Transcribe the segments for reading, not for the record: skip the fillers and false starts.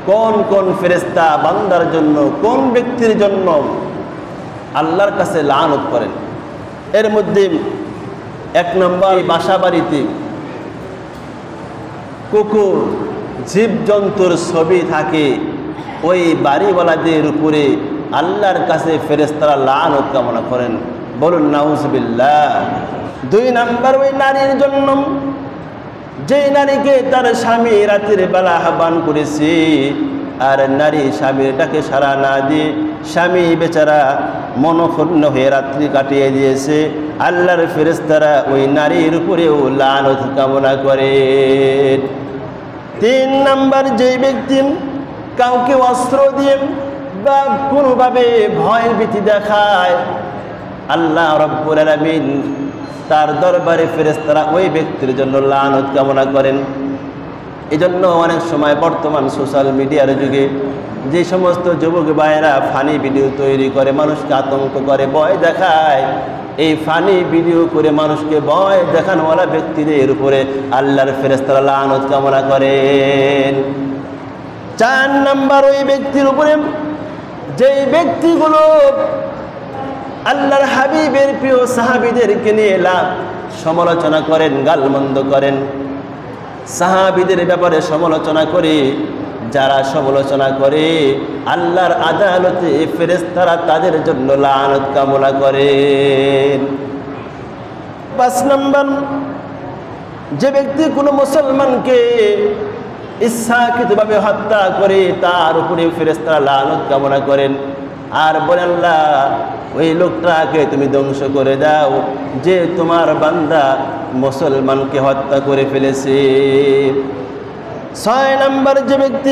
কোন কোন ফেরেশতা বান্দার জন্য, কোন ব্যক্তির জন্য আল্লাহর কাছে লানত করেন। এর মধ্যে 1 নম্বর, বাসা বাড়িতে কুকুর জীবজন্তুর ছবি থাকে, ওই বাড়িওয়ালাদের উপরে আল্লাহর কাছে ফেরেশতারা লানত কামনা করেন। বলুন নাউজুবিল্লাহ। 2 নম্বর, ওই নারীর জন্য, যেই নারীকে তার স্বামী রাতের বেলা আহ্বান করেছে আর নারী স্বামীর ডাকে সাড়া না দিয়ে স্বামী বেচারা মনক্ষুণ্ণ হয়ে রাত্রি কাটিয়ে দিয়েছে, আল্লাহর ফেরেশতারা ওই নারীর উপরেও লানত কামনা করে। 3 নম্বর, যেই ব্যক্তি কাউকে অস্ত্র দিয়ে বা কোনোভাবে ভয় ভীতি দেখায়, আল্লাহ রাব্বুল আলামিন তার দরবারে ফেরেশতারা ওই ব্যক্তির জন্য লানত কামনা করেন। এজন্য অনেক সময় বর্তমান সোশ্যাল মিডিয়ার যুগে যে সমস্ত যুবক ভাইয়েরা ফানি ভিডিও তৈরি করে, মানুষকে আতঙ্ক করে, ভয় দেখায়, এই ফানি ভিডিও করে মানুষকে ভয় দেখানোওয়ালা ব্যক্তিদের উপরে আল্লাহর ফেরেশতারা লানত কামনা করেন। 4 নম্বর, ওই ব্যক্তির উপরে যেই ব্যক্তিগুলো আল্লাহর হাবিবের প্রিয় সাহাবীদেরকে নিয়ে সমালোচনা করেন, গালমন্দ করেন, সাহাবীদের ব্যাপারে সমালোচনা করে, যারা সমালোচনা করে আল্লাহর আদালতে ফেরেশতারা তাদের জন্য লানত কামনা করেন। 5 নম্বর, যে ব্যক্তি কোনো মুসলমানকে ইচ্ছাকৃতভাবে হত্যা করে তার উপরে ফেরেশতারা লানত কামনা করেন আর বলেন, আল্লাহ ওই লোকটাকে তুমি ধ্বংস করে দাও যে তোমার বান্দা মুসলমানকে হত্যা করে ফেলেছে। 6 নম্বর, যে ব্যক্তি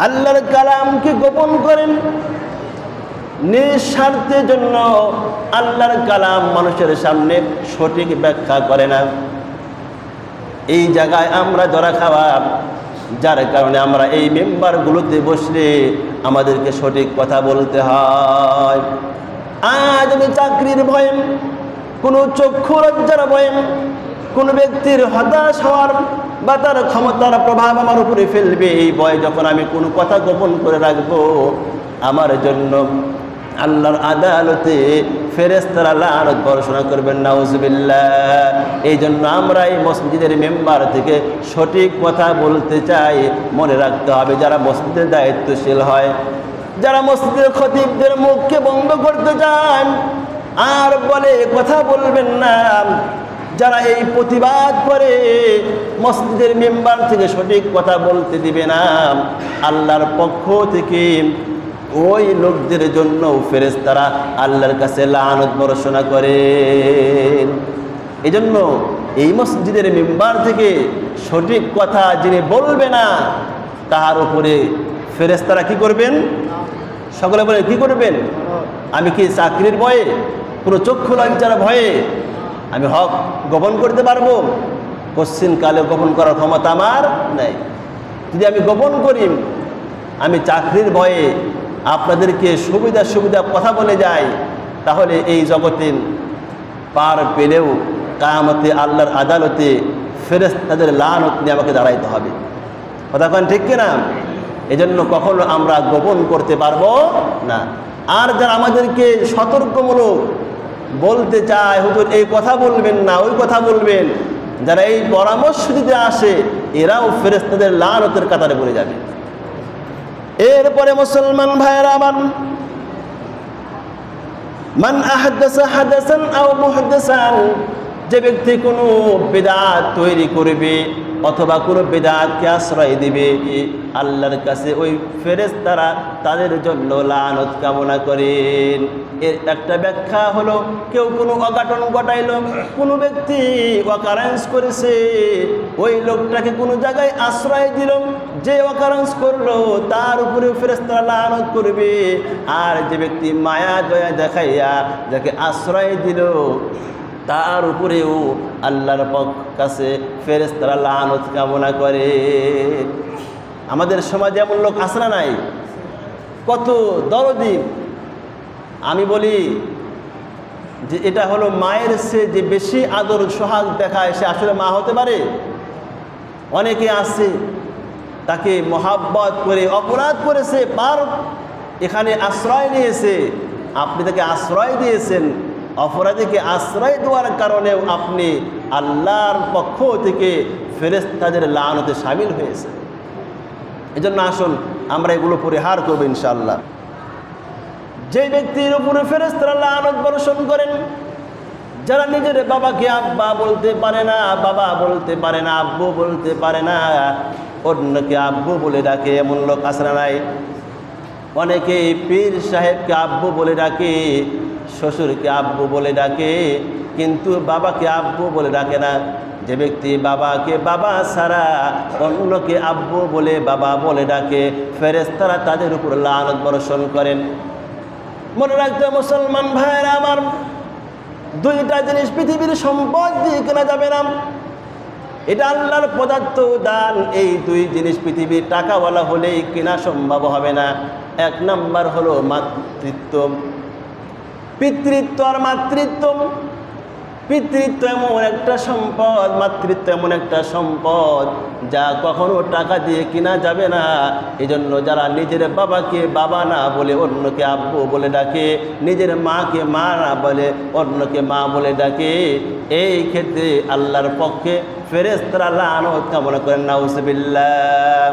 আল্লাহর কালামকে গোপন করেন, নিঃস্বার্থের জন্য আল্লাহর কালাম মানুষের সামনে সঠিক ব্যাখ্যা করে না, এই জায়গায় আমরা ধরা খাওয়া, যার কারণে আমরা এই মেম্বারগুলোতে বসলে আমাদেরকে সঠিক কথা বলতে হয়। আজ আমি চাকরির ভয়ে, কোনো চক্ষু লজ্জার ভয়ে, কোনো ব্যক্তির হতাশ হওয়ার বা তার ক্ষমতার প্রভাব আমার উপরে ফেলবে, এই ভয় যখন আমি কোনো কথা গোপন করে রাখবো, আমার জন্য আল্লাহর আদালতে ফেরেশতারা লানত বর্ষণা করবেন, নাউজুবিল্লাহ। এই জন্য আমরা এই মসজিদের মেম্বার থেকে সঠিক কথা বলতে চাই। মনে রাখতে হবে, যারা মসজিদের দায়িত্বশীল হয়, যারা মসজিদের খতিবদের মুখকে বন্ধ করতে চান আর বলে কথা বলবেন না, যারা এই প্রতিবাদ করে মসজিদের মেম্বার থেকে সঠিক কথা বলতে দিবে না, আল্লাহর পক্ষ থেকে ওই লোকদের জন্য ফেরেশতারা আল্লাহর কাছে লানত বর্ষণা করেন। এজন্য এই মসজিদের মেম্বার থেকে সঠিক কথা যিনি বলবে না, তাহার উপরে ফেরেশতারা কি করবেন? সকলে বলে কি করবেন? আমি কি চাকরির ভয়ে, কোনো চক্ষু লজ্জার ভয়ে আমি হক গোপন করতে পারবো? কোশ্চিন কালে গোপন করার ক্ষমতা আমার নাই। যদি আমি গোপন করি, আমি চাকরির ভয়ে আপনাদেরকে সুবিধা কথা বলে যাই, তাহলে এই জগতে পার পেলেও কিয়ামতে আল্লাহর আদালতে ফেরেশতাদের লানত নিয়ে আমাকে দাঁড়াইতে হবে। কথা কেন ঠিক কিনা? এজন্য কখনো আমরা গোপন করতে পারবো না। আর যারা আমাদেরকে সতর্কমূলক বলতে চায়, হুজুর এই কথা বলবেন না, ওই কথা বলবেন, যারা এই পরামর্শ দিতে আসে, এরাও ফেরেশতাদের লানতের কাতারে পড়ে যাবে। এরপরে মুসলমান ভাইয়েরা আমার, মান আহদাসা হাদাসান আও মুহদাসান, যে ব্যক্তি কোনো বিদআত তৈরি করবে অথবা কোনো বিদআতকে আশ্রয় দিবে, আল্লাহর কাছে ওই ফেরেশতারা তাদের জন্য লানত কামনা করেন। এর একটা ব্যাখ্যা হলো, কেউ কোনো অঘটন ঘটাইল, কোনো ব্যক্তি অকারেন্স করেছে, ওই লোকটাকে কোনো জায়গায় আশ্রয় দিল, যে অকারেন্স করলো তার উপরে ফেরেশতারা লানত করবে। আর যে ব্যক্তি মায়া দয়া দেখাইয়া যাকে আশ্রয় দিল, তার উপরেও আল্লাহর কাছে ফেরেশতারা লানত কামনা করে। আমাদের সমাজে এমন লোক আছে না নাই? কত দরদি। আমি বলি যে এটা হলো মায়ের চেয়ে যে বেশি আদর সোহাগ দেখায়, সে আসলে মা হতে পারে? অনেকে আছে তাকে মহাব্বত করে অপরাধ করেছে, এখানে আশ্রয় নিয়েছে, আপনি তাকে আশ্রয় দিয়েছেন, অপরাধীকে আশ্রয় দেওয়ার কারণেও আপনি আল্লাহর পক্ষ থেকে ফেরেশতাদের লানতে শামিল হয়েছে। এজন্য আসুন আমরা এগুলো পরিহার করব ইনশাআল্লাহ। যে ব্যক্তির উপরে ফেরেশতারা লানত বর্ষণ করেন, যারা নিজের বাবাকে আব্বা বলতে পারে না, বাবা বলতে পারে না, আব্বু বলতে পারে না, অন্যকে আব্বু বলে ডাকে, এমন লোক আছে না নাই? অনেকে পীর সাহেবকে আব্বু বলে ডাকে, শ্বশুরকে আব্বু বলে ডাকে, কিন্তু বাবাকে আব্বু বলে ডাকে না। যে ব্যক্তি বাবাকে বাবা ছাড়া অন্যকে আব্বু বলে বাবা বলে ডাকে, ফেরেশতারা তাদের উপর লানত বর্ষণ করেন। মনে রাখতে মুসলমান ভাইয়েরা আমার, দুইটা জিনিস পৃথিবীর সম্পদ দিয়ে কেনা যাবে না, এটা আল্লাহর পদার্থ দান। এই দুই জিনিস পৃথিবীর টাকাওয়ালা হলেই কেনা সম্ভব হবে না। এক নাম্বার হলো মাতৃত্ব, পিতৃত্ব আর মাতৃত্ব। পিতৃত্ব এমন একটা সম্পদ, মাতৃত্ব এমন একটা সম্পদ যা কখনো টাকা দিয়ে কিনা যাবে না। এজন্য যারা নিজের বাবাকে বাবা না বলে অন্যকে আব্বু বলে ডাকে, নিজের মাকে মা না বলে অন্যকে মা বলে ডাকে, এই ক্ষেত্রে আল্লাহর পক্ষে ফেরেশতারা লানত কামনা করেন। নাউজুবিল্লাহ।